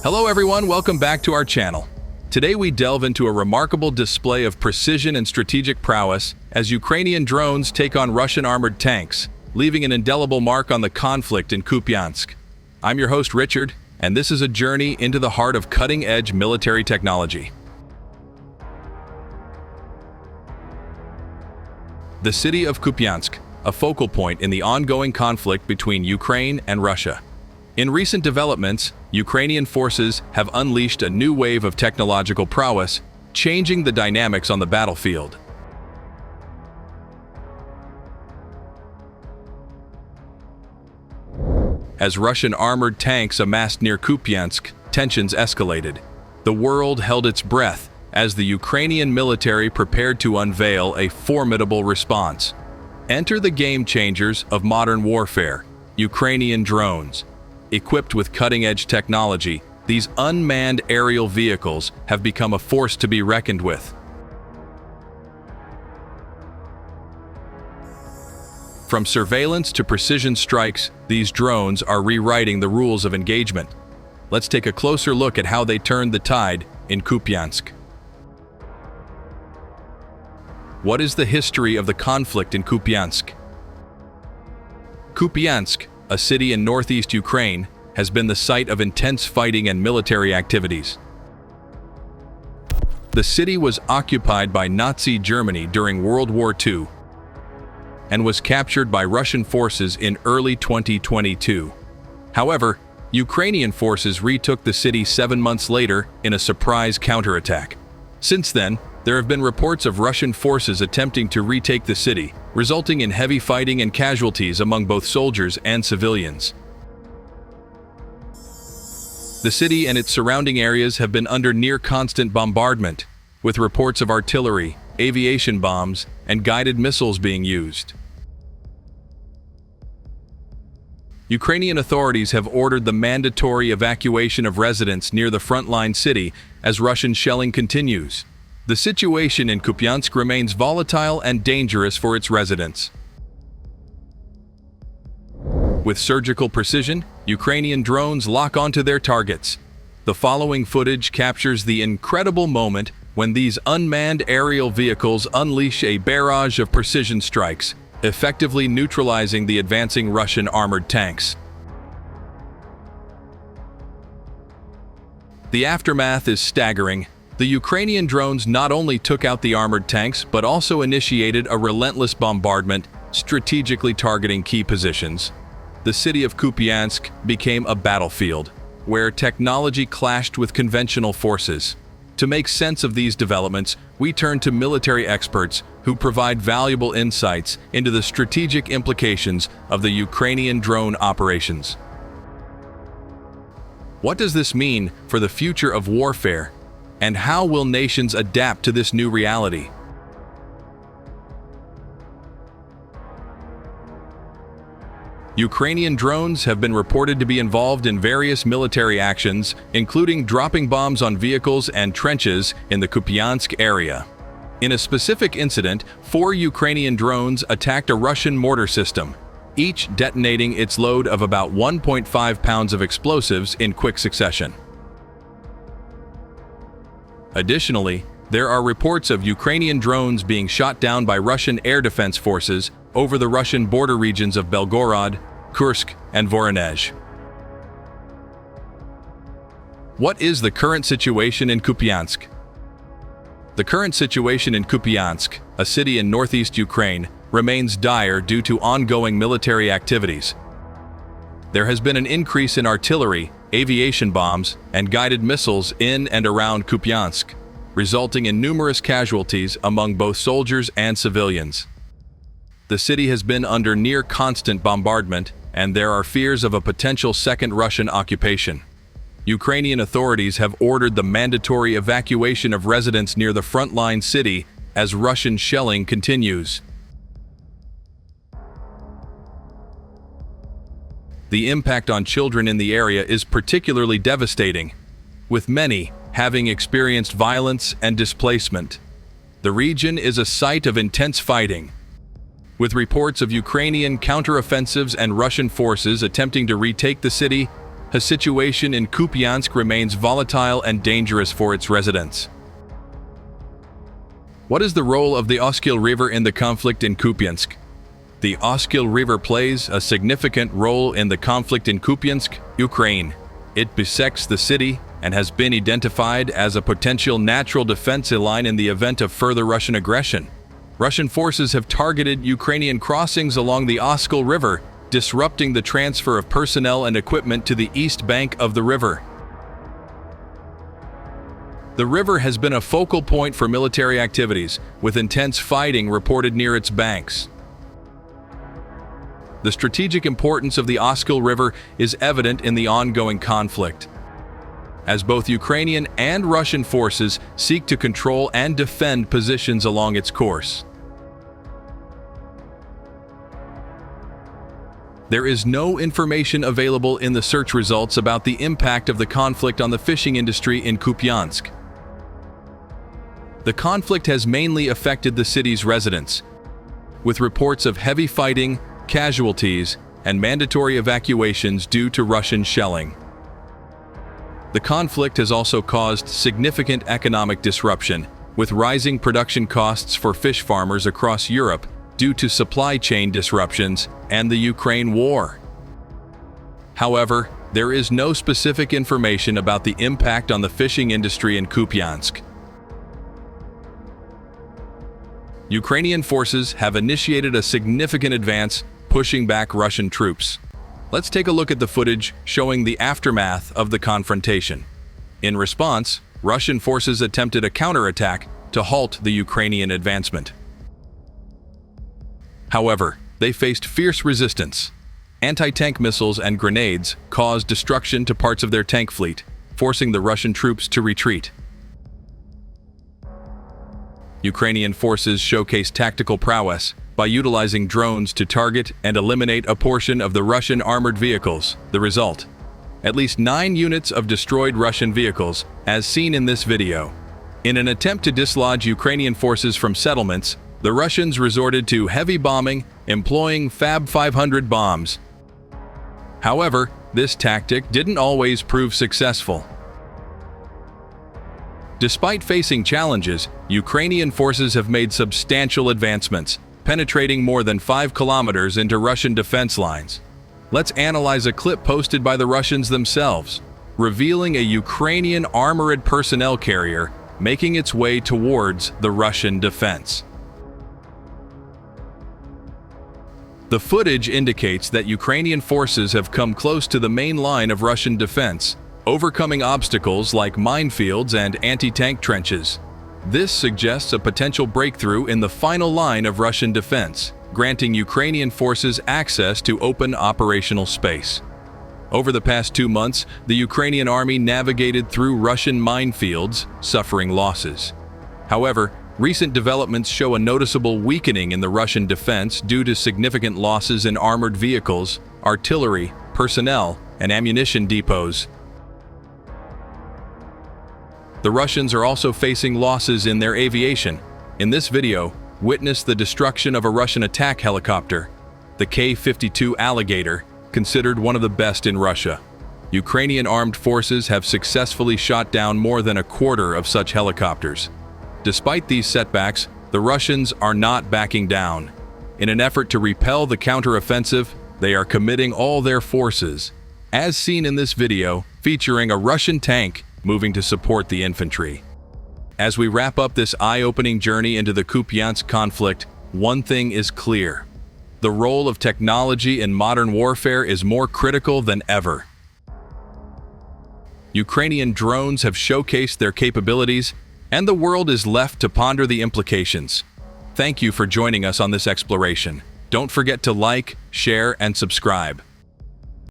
Hello everyone, welcome back to our channel. Today we delve into a remarkable display of precision and strategic prowess as Ukrainian drones take on Russian armored tanks, leaving an indelible mark on the conflict in Kupyansk. I'm your host Richard, and this is a journey into the heart of cutting-edge military technology. The city of Kupyansk, a focal point in the ongoing conflict between Ukraine and Russia. In recent developments, Ukrainian forces have unleashed a new wave of technological prowess, changing the dynamics on the battlefield. As Russian armored tanks amassed near Kupyansk, tensions escalated. The world held its breath as the Ukrainian military prepared to unveil a formidable response. Enter the game changers of modern warfare, Ukrainian drones. Equipped with cutting-edge technology, these unmanned aerial vehicles have become a force to be reckoned with. From surveillance to precision strikes, these drones are rewriting the rules of engagement. Let's take a closer look at how they turned the tide in Kupyansk. What is the history of the conflict in Kupyansk? Kupyansk, a city in northeast Ukraine, has been the site of intense fighting and military activities. The city was occupied by Nazi Germany during World War II and was captured by Russian forces in early 2022. However, Ukrainian forces retook the city 7 months later in a surprise counterattack. Since then, there have been reports of Russian forces attempting to retake the city, resulting in heavy fighting and casualties among both soldiers and civilians. The city and its surrounding areas have been under near-constant bombardment, with reports of artillery, aviation bombs, and guided missiles being used. Ukrainian authorities have ordered the mandatory evacuation of residents near the frontline city as Russian shelling continues. The situation in Kupyansk remains volatile and dangerous for its residents. With surgical precision, Ukrainian drones lock onto their targets. The following footage captures the incredible moment when these unmanned aerial vehicles unleash a barrage of precision strikes, effectively neutralizing the advancing Russian armored tanks. The aftermath is staggering. The Ukrainian drones not only took out the armored tanks, but also initiated a relentless bombardment, strategically targeting key positions. The city of Kupyansk became a battlefield, where technology clashed with conventional forces. To make sense of these developments, we turn to military experts who provide valuable insights into the strategic implications of the Ukrainian drone operations. What does this mean for the future of warfare? And how will nations adapt to this new reality? Ukrainian drones have been reported to be involved in various military actions, including dropping bombs on vehicles and trenches in the Kupyansk area. In a specific incident, 4 Ukrainian drones attacked a Russian mortar system, each detonating its load of about 1.5 pounds of explosives in quick succession. Additionally, there are reports of Ukrainian drones being shot down by Russian air defense forces over the Russian border regions of Belgorod, Kursk, and Voronezh. What is the current situation in Kupyansk? The current situation in Kupyansk, a city in northeast Ukraine, remains dire due to ongoing military activities. There has been an increase in artillery, aviation bombs, and guided missiles in and around Kupyansk, resulting in numerous casualties among both soldiers and civilians. The city has been under near-constant bombardment, and there are fears of a potential second Russian occupation. Ukrainian authorities have ordered the mandatory evacuation of residents near the frontline city as Russian shelling continues. The impact on children in the area is particularly devastating, with many having experienced violence and displacement. The region is a site of intense fighting, with reports of Ukrainian counteroffensives and Russian forces attempting to retake the city. the situation in Kupyansk remains volatile and dangerous for its residents. What is the role of the Oskil River in the conflict in Kupyansk? The Oskil River plays a significant role in the conflict in Kupyansk, Ukraine. It bisects the city and has been identified as a potential natural defense line in the event of further Russian aggression. Russian forces have targeted Ukrainian crossings along the Oskil River, disrupting the transfer of personnel and equipment to the east bank of the river. The river has been a focal point for military activities, with intense fighting reported near its banks. The strategic importance of the Oskil River is evident in the ongoing conflict, as both Ukrainian and Russian forces seek to control and defend positions along its course. There is no information available in the search results about the impact of the conflict on the fishing industry in Kupyansk. The conflict has mainly affected the city's residents, with reports of heavy fighting, casualties, and mandatory evacuations due to Russian shelling. The conflict has also caused significant economic disruption, with rising production costs for fish farmers across Europe due to supply chain disruptions and the Ukraine war. However, there is no specific information about the impact on the fishing industry in Kupyansk. Ukrainian forces have initiated a significant advance, pushing back Russian troops. Let's take a look at the footage showing the aftermath of the confrontation. In response, Russian forces attempted a counterattack to halt the Ukrainian advancement. However, they faced fierce resistance. Anti-tank missiles and grenades caused destruction to parts of their tank fleet, forcing the Russian troops to retreat. Ukrainian forces showcased tactical prowess by utilizing drones to target and eliminate a portion of the Russian armored vehicles. The result: at least 9 units of destroyed Russian vehicles, as seen in this video. In an attempt to dislodge Ukrainian forces from settlements, the Russians resorted to heavy bombing, employing Fab 500 bombs. However, this tactic didn't always prove successful. Despite facing challenges, Ukrainian forces have made substantial advancements, penetrating more than 5 kilometers into Russian defense lines. Let's analyze a clip posted by the Russians themselves, revealing a Ukrainian armored personnel carrier making its way towards the Russian defense. The footage indicates that Ukrainian forces have come close to the main line of Russian defense, overcoming obstacles like minefields and anti-tank trenches. This suggests a potential breakthrough in the final line of Russian defense, granting Ukrainian forces access to open operational space. Over the past 2 months, the Ukrainian army navigated through Russian minefields, suffering losses. However, recent developments show a noticeable weakening in the Russian defense due to significant losses in armored vehicles, artillery, personnel, and ammunition depots. The Russians are also facing losses in their aviation. In this video, witness the destruction of a Russian attack helicopter, the K-52 Alligator, considered one of the best in Russia. Ukrainian armed forces have successfully shot down more than a quarter of such helicopters. Despite these setbacks, the Russians are not backing down. In an effort to repel the counteroffensive, they are committing all their forces, as seen in this video, featuring a Russian tank moving to support the infantry. As we wrap up this eye-opening journey into the Kupyansk conflict, one thing is clear: the role of technology in modern warfare is more critical than ever. Ukrainian drones have showcased their capabilities, and the world is left to ponder the implications. Thank you for joining us on this exploration. Don't forget to like, share, and subscribe.